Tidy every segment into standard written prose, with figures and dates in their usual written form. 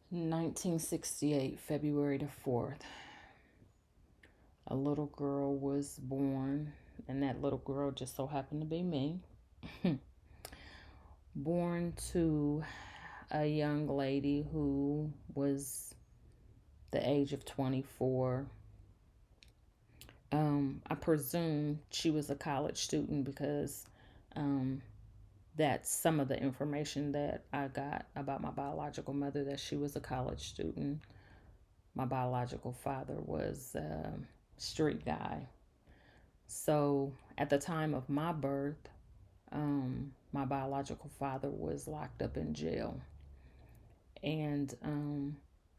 1968, February the 4th, a little girl was born, and that little girl just so happened to be me. Born to a young lady who was the age of 24. I presume she was a college student because um, that's some of the information that I got about my biological mother, that she was a college student. My biological father was a street guy. So at the time of my birth, my biological father was locked up in jail. And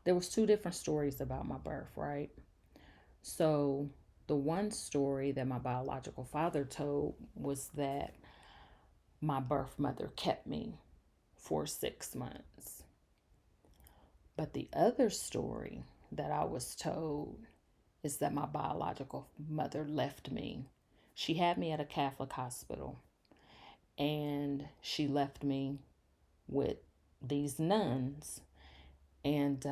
there was two different stories about my birth, right? So the one story that my biological father told was that my birth mother kept me for 6 months. But the other story that I was told is that my biological mother left me. She had me at a Catholic hospital, and she left me with these nuns. And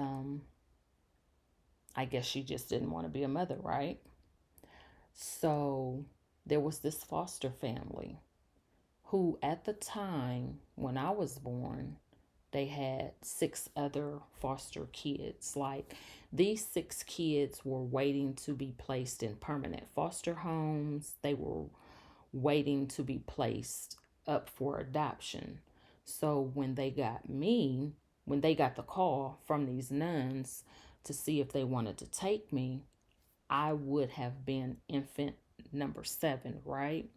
I guess she just didn't want to be a mother, right? So there was this foster family who, at the time when I was born, they had six other foster kids. Like, these six kids were waiting to be placed in permanent foster homes, they were waiting to be placed up for adoption. So when they got the call from these nuns to see if they wanted to take me, I would have been infant number 7, right?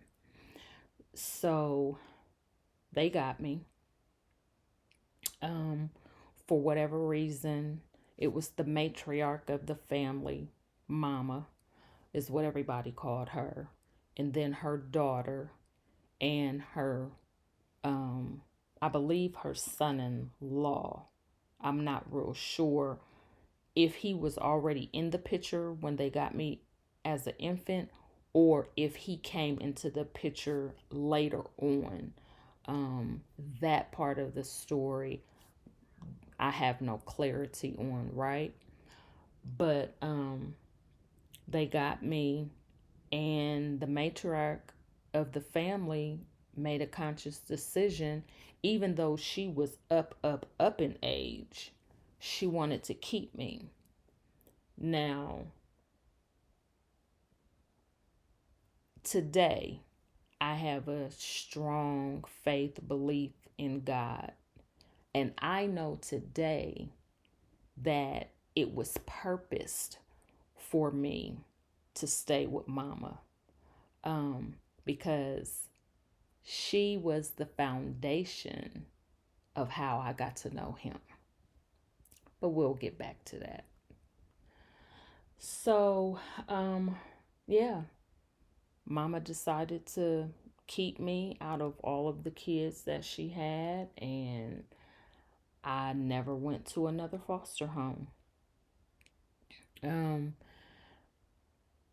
So they got me. Um, for whatever reason, it was the matriarch of the family, Mama, is what everybody called her, and then her daughter and her, um, I believe her son-in-law. I'm not real sure if he was already in the picture when they got me as an infant, or if he came into the picture later on. That part of the story I have no clarity on, right? But they got me, and the matriarch of the family made a conscious decision, even though she was up in age, she wanted to keep me. Now, today, I have a strong faith belief in God. And I know today that it was purposed for me to stay with Mama, um, because she was the foundation of how I got to know him. But we'll get back to that. So, yeah, Mama decided to keep me out of all of the kids that she had, and I never went to another foster home. Um,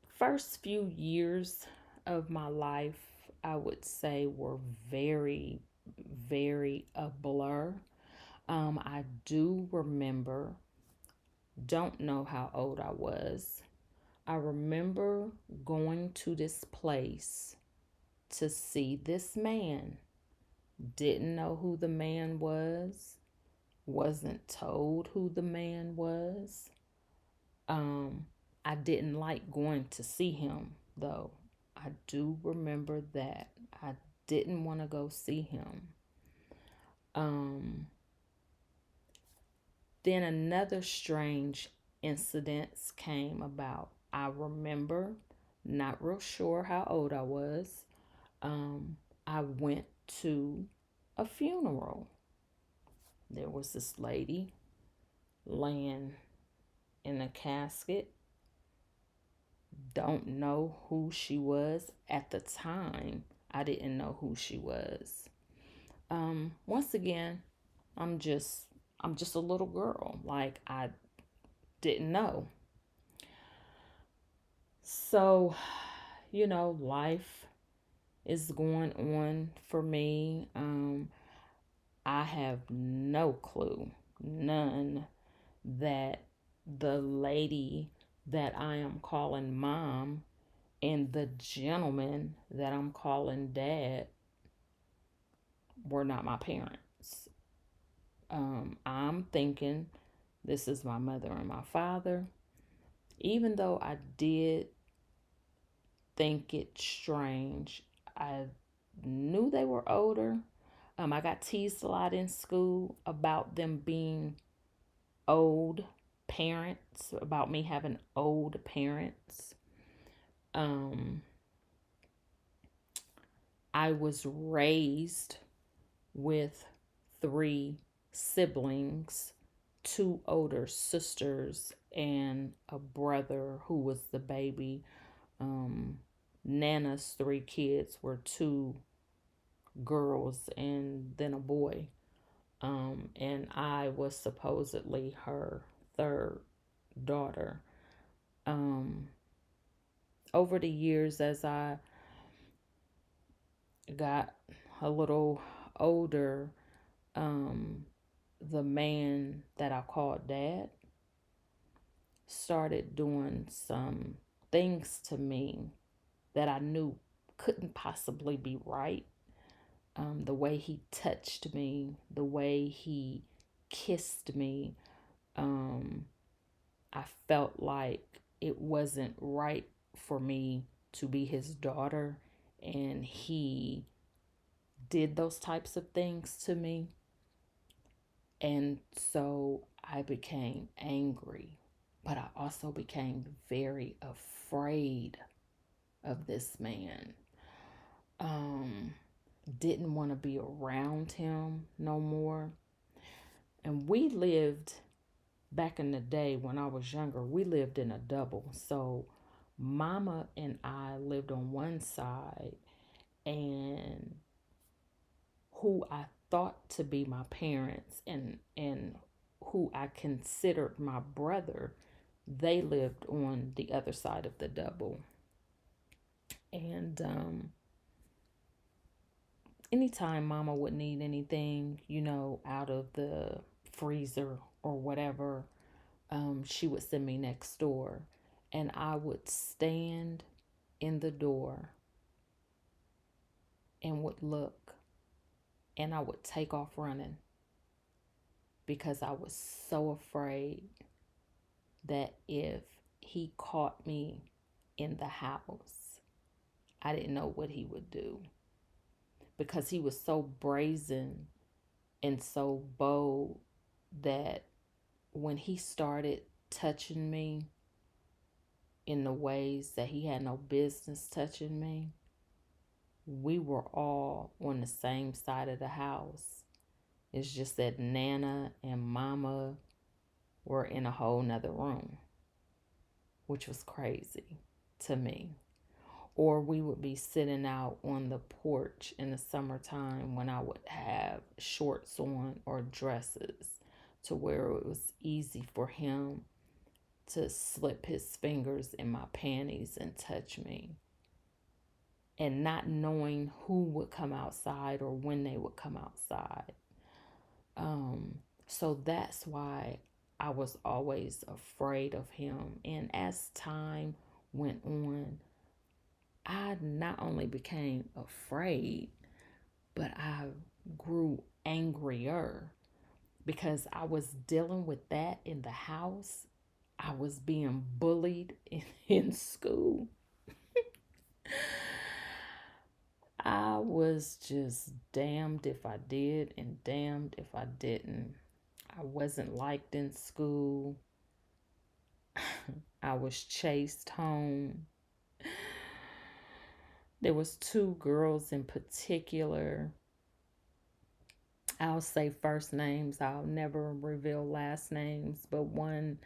First few years of my life, I would say, were very, very a blur. I do remember, don't know how old I was. I remember going to this place to see this man. Didn't know who the man was, wasn't told who the man was. Um, I didn't like going to see him, though. I do remember that. I didn't want to go see him. Um, then another strange incident came about. I remember, not real sure how old I was. Um, I went to a funeral. There was this lady laying in a casket. Don't know who she was at the time. I didn't know who she was. Once again, I'm just I'm just a little girl. Like, I didn't know. So, life is going on for me. I have no clue, none, that the lady that I am calling mom and the gentleman that I'm calling dad were not my parents. I'm thinking this is my mother and my father, even though I did think it strange. I knew they were older. I got teased a lot in school about them being old parents, about me having old parents. Um, I was raised with three siblings, two older sisters, and a brother who was the baby. Um, Nana's three kids were two girls and then a boy. And I was supposedly her third daughter. Um, Over the years, as I got a little older, um, the man that I called dad started doing some things to me that I knew couldn't possibly be right. The way he touched me, the way he kissed me, um, I felt like it wasn't right for me to be his daughter, and he did those types of things to me. And so I became angry, but I also became very afraid of this man. Um, didn't want to be around him no more. And we lived back in the day when I was younger, we lived in a double. So mama and I lived on one side, and who I thought to be my parents and who I considered my brother, they lived on the other side of the double. And anytime mama would need anything, out of the freezer or whatever, she would send me next door. And I would stand in the door and would look, and I would take off running because I was so afraid that if he caught me in the house, I didn't know what he would do because he was so brazen and so bold that when he started touching me in the ways that he had no business touching me, we were all on the same side of the house. It's just that Nana and Mama were in a whole nother room, which was crazy to me. Or we would be sitting out on the porch in the summertime when I would have shorts on or dresses to where it was easy for him to slip his fingers in my panties and touch me. And not knowing who would come outside or when they would come outside. So that's why I was always afraid of him. And as time went on, I not only became afraid, but I grew angrier because I was dealing with that in the house. I was being bullied in school. I was just damned if I did and damned if I didn't. I wasn't liked in school. I was chased home. There was two girls in particular. I'll say first names. I'll never reveal last names, but one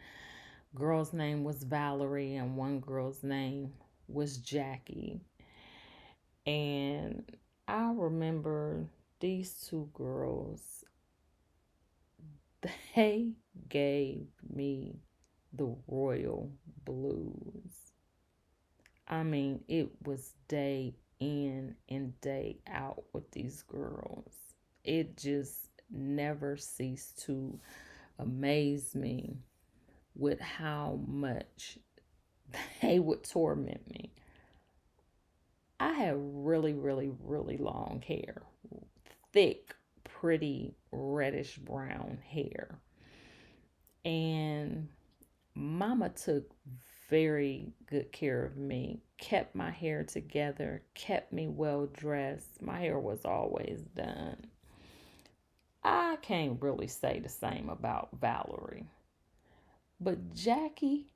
girl's name was Valerie and one girl's name was Jackie. And I remember these two girls, they gave me the royal blues. I mean, it was day in and day out with these girls. It just never ceased to amaze me. with how much they would torment me. I had really, really, really long hair, thick, pretty reddish brown hair. And Mama took very good care of me, kept my hair together, kept me well dressed. My hair was always done. I can't really say the same about Valerie. But Jackie,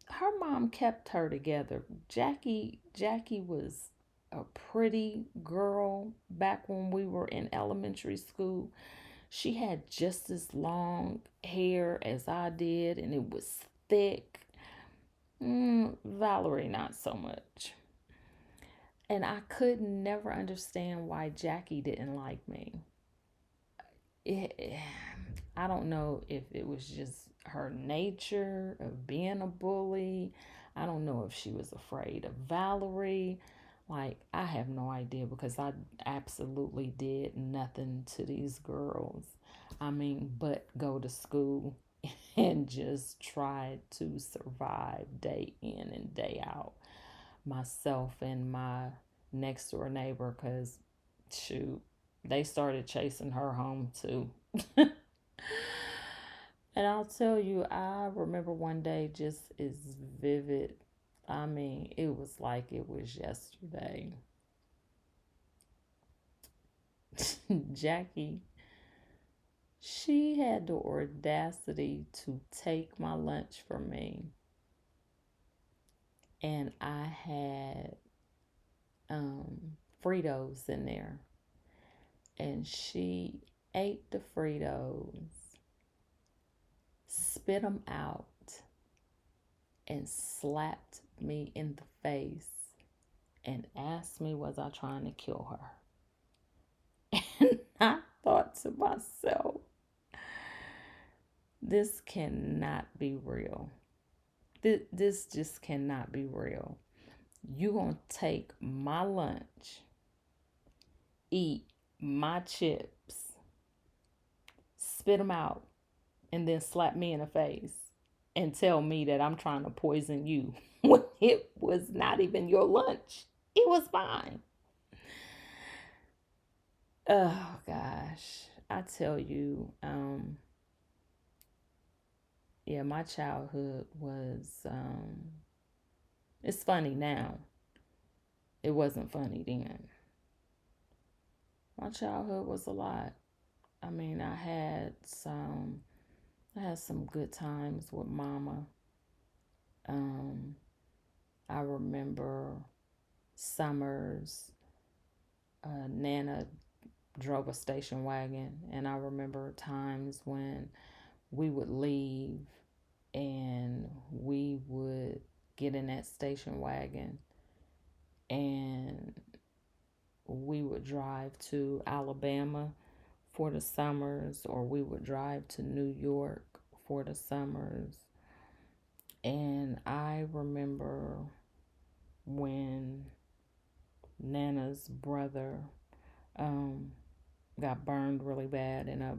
her mom kept her together. Jackie was a pretty girl back when we were in elementary school. She had just as long hair as I did, and it was thick. Valerie, not so much. And I could never understand why Jackie didn't like me. It, I don't know if it was just her nature of being a bully. I don't know if she was afraid of Valerie. Like, I have no idea because I absolutely did nothing to these girls. I mean, but go to school and just try to survive day in and day out. Myself and my next door neighbor, because shoot, they started chasing her home too. And I'll tell you, I remember one day just as vivid. I mean, it was like it was yesterday. Jackie, she had the audacity to take my lunch from me, and I had Fritos in there, and she ate the Fritos, spit them out, and slapped me in the face and asked me, was I trying to kill her? And I thought to myself, this cannot be real. This just cannot be real. You gonna take my lunch, eat my chips, spit them out, and then slap me in the face and tell me that I'm trying to poison you when it was not even your lunch. It was mine. Oh gosh. I tell you, yeah, my childhood was it's funny now. It wasn't funny then. My childhood was a lot. I mean, I had some good times with mama. Um I remember summers. Nana drove a station wagon, and I remember times when we would leave and we would get in that station wagon and we would drive to Alabama for the summers, or we would drive to New York for the summers. And I remember when Nana's brother um, got burned really bad in a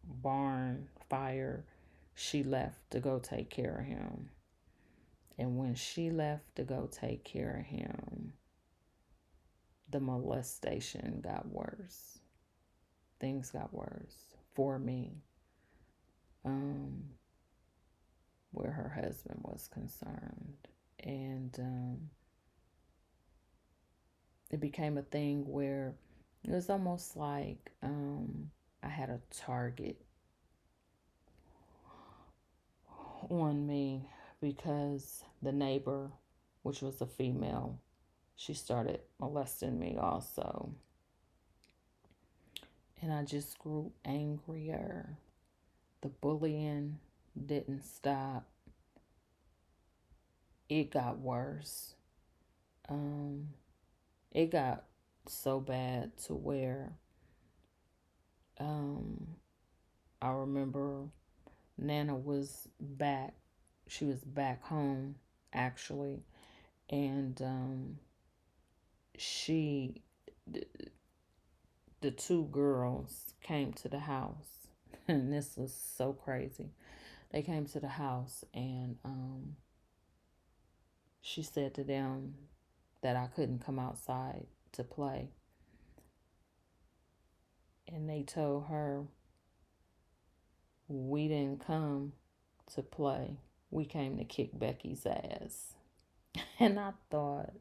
barn fire. She left to go take care of him. And when she left to go take care of him, the molestation got worse. Things got worse for me, um, where her husband was concerned. And it became a thing where it was almost like I had a target on me because the neighbor, which was a female, she started molesting me also. And I just grew angrier. The bullying didn't stop, it got worse. Um, it got so bad to where um, I remember Nana was back. She was back home, actually, and she, the two girls came to the house, and this was so crazy. They came to the house, and she said to them that I couldn't come outside to play. And they told her, we didn't come to play. We came to kick Becky's ass. And I thought,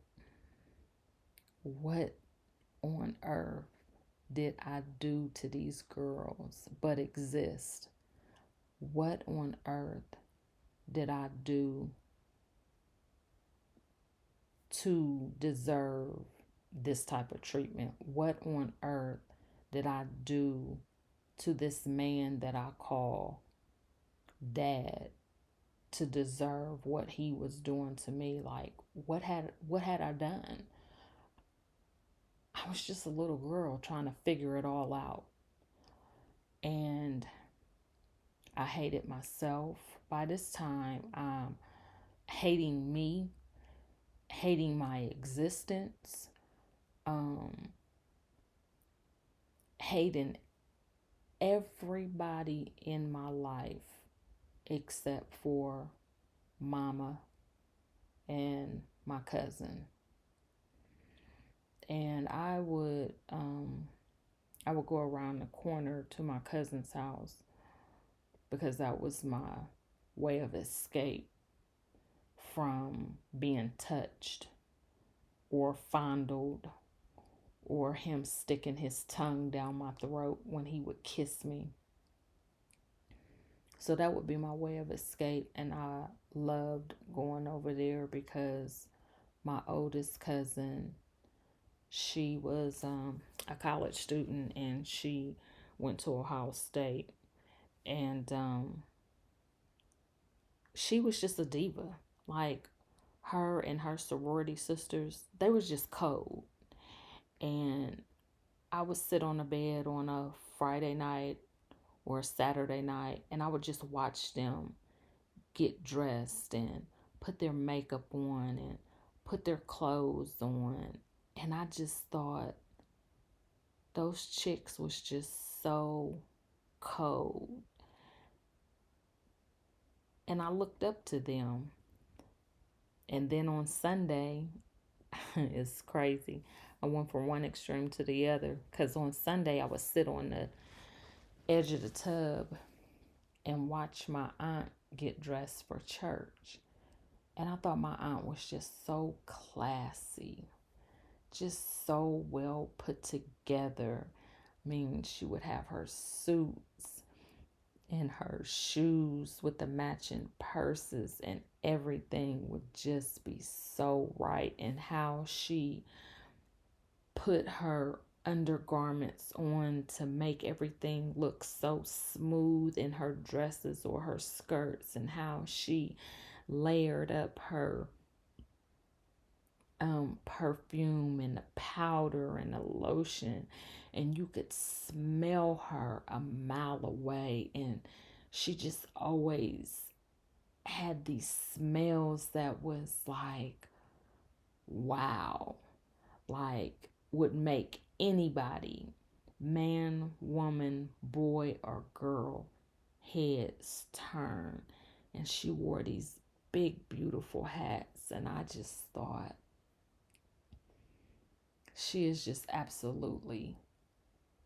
what on earth did I do to these girls but exist? What on earth did I do to deserve this type of treatment? What on earth did I do to this man that I call dad to deserve what he was doing to me? Like, what had I done? I was just a little girl trying to figure it all out. And I hated myself. By this time, I'm hating me, hating my existence, um, hating everybody in my life except for mama and my cousin. And I would go around the corner to my cousin's house because that was my way of escape from being touched or fondled or him sticking his tongue down my throat when he would kiss me. So that would be my way of escape. And I loved going over there because my oldest cousin, she was a college student, and she went to Ohio State. And she was just a diva. Like, her and her sorority sisters, they was just cold. And I would sit on a bed on a Friday night or a Saturday night, and I would just watch them get dressed and put their makeup on and put their clothes on. And I just thought those chicks was just so cold. And I looked up to them. And then on Sunday, it's crazy. I went from one extreme to the other because on Sunday I would sit on the edge of the tub and watch my aunt get dressed for church. And I thought my aunt was just so classy, just so well put together. I mean, she would have her suits and her shoes with the matching purses, and everything would just be so right. And how she put her undergarments on to make everything look so smooth in her dresses or her skirts, and how she layered up her perfume and the powder and the lotion, and you could smell her a mile away. And she just always had these smells that was like, wow, like would make anybody, man, woman, boy, or girl, heads turn. And she wore these big, beautiful hats, and I just thought, she is just absolutely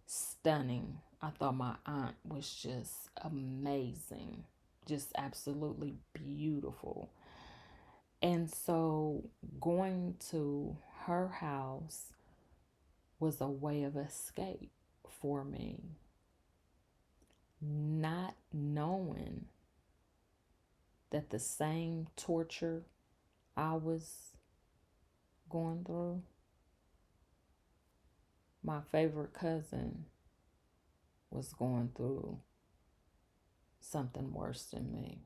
stunning. I thought my aunt was just amazing, just absolutely beautiful. And so going to her house was a way of escape for me, not knowing that the same torture I was going through, my favorite cousin was going through something worse than me.